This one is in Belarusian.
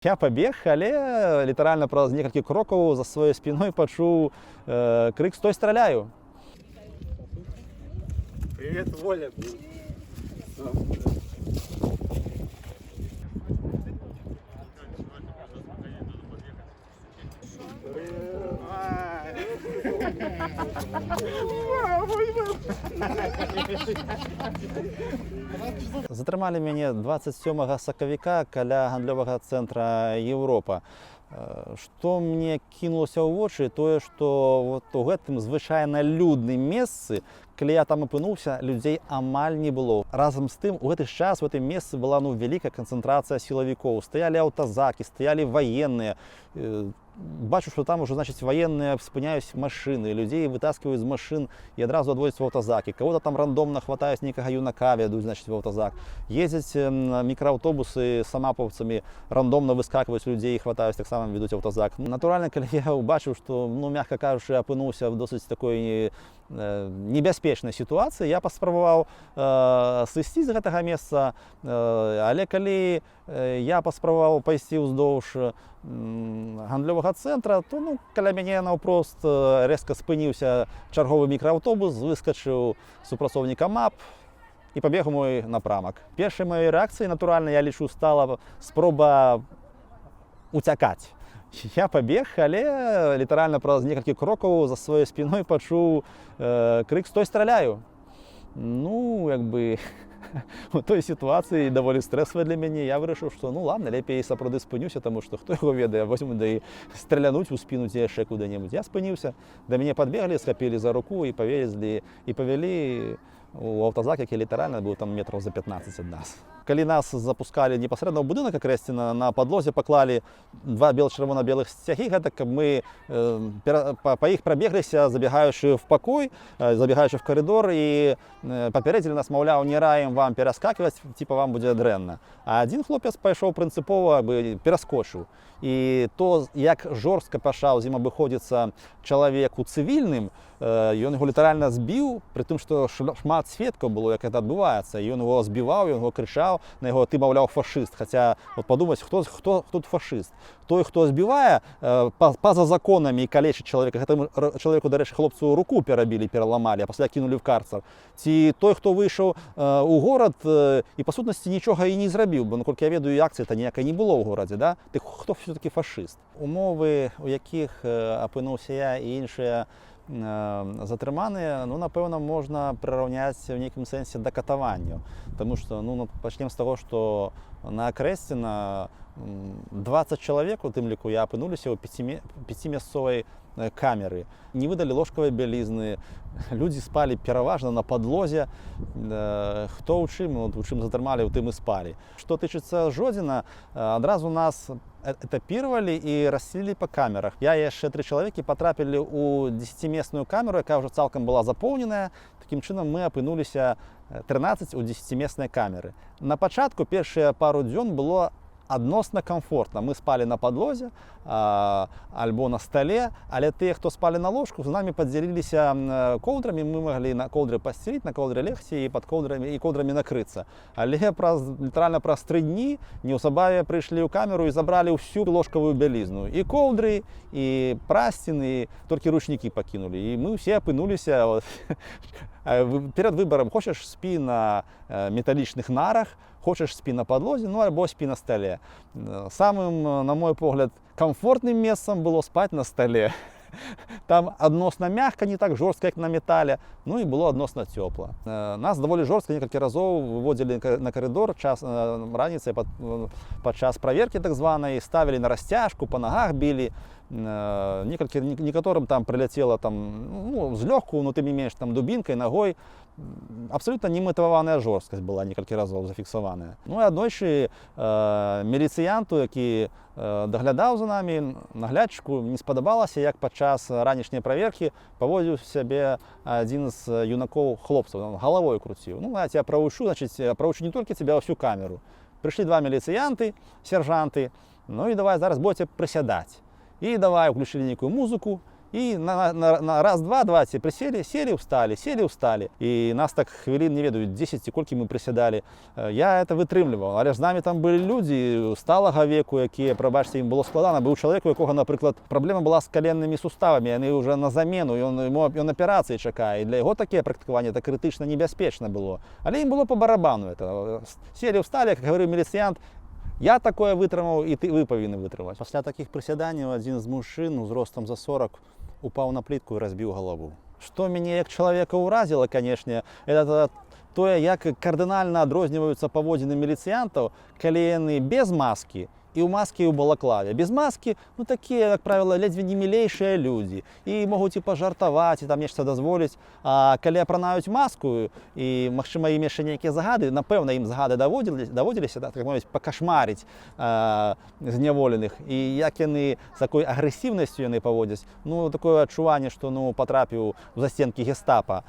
Я пабег, але літаральна праз некалькі крокаў за сваёй спіной пачуў крык «Стой, страляю!». Привет, Воля. Затрымалі мяне 27 сакавіка каля гандлёвага цэнтра Еўропа. Што мне кінулася ў вочы, тое, што у гэтым звычайна людным месцы, калі я там апынуўся, людзей амаль не было. Разам з тым, у гэты час у гэтым месцы была вялікая канцэнтрацыя сілавікоў. Стаялі аўтазакі, стаялі ваенныя. Бачу, што там ужо, значыць, ваенныя спыняюць машыны, людзей вытаскиваюць з машын і адразу адводзяць в аўтазакі. Кого-то там рандомна хватаюць нейкага юнака, вядуць, значыць, в аўтазак. Ездзяць мікрааўтобусы з самапаўцамі, рандомна выскакваюць людзей і хватаюць, таксама ведуць аўтазак. Натуральна, калі я ўбачыў, што, мякка кажучы, апынуўся в досыць такой небяспечнай сітуацыі, я паспрабаваў сысці з гэтага месца, але калі я паспрабаваў пайсці ўздоўж гандлёвага цэнтра, то каля мяне наўпрост рэзка спыніўся чарговы мікрааўтобус, выскачыў супрацоўнік АМАП і пабег у мой напрамак. Першай маёй рэакцыяй, натуральна, я лічу, стала спроба уцякаць. Я пабег, але літаральна праз некалькі крокаў за сваёй спіной пачуў крык «Стой, страляю!». У той сітуацыі даволі стрэсавай для мяне. Я вырашыў, што ладно, лепей сапраўды спынюся, таму што хто яго ведае, возьму да і стралянуць у спіну ці яшчэ куды-небудзь. Я спыніўся, да мяне падбеглі, схапілі за руку і павезлі і павялі у аўтазак, які літаральна быў там метраў за 15 ад нас. Калі нас запускалі непасрэдна ў будынак акрэсціна, на падлозе паклалі два чырвона-белых сцягі, гэта каб мы па іх прабегліся, забегаючы в пакой, забегаючы в карыдор, і папярэдзілі нас, маўляў, не раім вам пераскакваць, вам будзе дрэнна. А адзін хлопец пайшоў прынцыпова, пераскочыў. І то, як жорстка пачаў з ім абыходзіцца чалавек у цывільным, ён яго літаральна збіў, пры тым, што шмат сведкаў было, як гэта адбываецца. Ён яго збіваў, ён яго крычаў на яго: «Ты, маўляў, фашыст». Хаця, падумаць, хто тут фашыст? Той, хто збівае, па-за законамі і калечыць чалавека, гэтаму чалавеку, дарэчы, хлопцу руку перабілі, пераламалі, а пасля кінулі ў карцар. Ці той, хто выйшаў у горад і, па сутнасці, нічога і не зрабіў, бо, наколькі я ведаю, акцыі-то ніякай не было ў горадзе, да? Ты хто все-таки фашыст? Умовы, у якіх апынуўся я і іншыя затрыманыя, напэўна, можна прыраўняць у нейкім сэнсе да катаванню. Таму што, пачнем з таго, што на Акрэсціна 20 чалавек, у тым ліку я апынуліся ў 5-мясцовай камеры. Не выдалі ложкавай бялізны, людзі спалі пераважна на падлозе. Хто ў чым затрымалі, у тым і спалі. Што тычыцца Жодзіна, адразу нас этапіравалі і расселілі па камерах. Я і яшчэ 3 чалавекі патрапілі ў 10-месную камеру, якая ўжо цалкам была запоўненая. Такім чынам мы апынуліся 13 у 10-меснай камеры. На пачатку першыя пару дзён было адносна комфортна. Мы спалі на падлозе альбо на стале, але тыя, хто спалі на ложку, з намі падзяліліся коўдрамі, мы маглі на коўдры пасцеліць, на коўдры легці і пад коўдрамі і коўдрамі накрыцца. Але літаральна праз 3 дні неўзабаве прыйшлі ў камеру і забралі ўсю ложкавую бялізну. І коўдры, і прасціны, толькі ручнікі пакінулі. І мы ўсе апынуліся перад выбарам: хочаш, спі на металічных нарах, хочаш, спі на падлозе, альбо спі на стале. Самым, на мой погляд, комфортным месцам было спаць на стале. Там адносна мякка, не так жорстка, як на метале, і было адносна цёпла. Нас даволі жорстка некалькі разоў выводзілі на карыдор раніцай падчас праверкі так званай, ставілі на расцяжку, па нагах білі. Некаторым там прыляцела злёгку, тым не менш, дубінкай, нагой. Абсолютно нематываваная жорсткасць была некалькі разоў зафіксаваная. І аднойчы міліцыянту, які даглядаў за намі, наглядчыку, не спадабалася, як падчас ранішняй праверкі паводзіў сябе адзін з юнакоў хлопцаў, галавой круціў. Я цябе правучу, правучу не толькі цябе, а ўсю камеру. Прыйшлі 2 міліцыянты, сержанты, і давай зараз будзеце прысядаць. І давай уключылі нейкую музыку, І на раз, два ці присели, сели, устали. І нас так хвилин, не ведаю, 10 ці колькі ми присідали. Я це витримлював, але ж з нами там були люди сталого віку, які, пробачте, їм було складно. Був чоловік, у якого, наприклад, проблема була з коленними суставами, вони вже на заміну, і він операції чекає. І для його таке практикування це критично небезпечно було. Але їм було по барабану. Сели, встали, як говорив міліціянт, я такое витримав, і ви повинні витримати. Після таких присідань один з мужчин з ростом за 40 упав на плитку і розбив голову. Що мене як чоловіка уразило, звісно, це то, як кардинально відрізняються поведінки міліціянтів, коли вони без маски, и у маски, и у балаклаве. Без маски, ну, такие, как правило, ледве не милейшие люди. И могут и пожартовать, и там нечто дозволить. А коли апранають маску, і, можливо, їм ще ніякі загади, напевно, їм загади доводилися, так мовити, покошмарити зневолених. І як вони з такою агресивністю вони поводять, ну, таке відчування, що, ну, потрапив в застінки гестапо.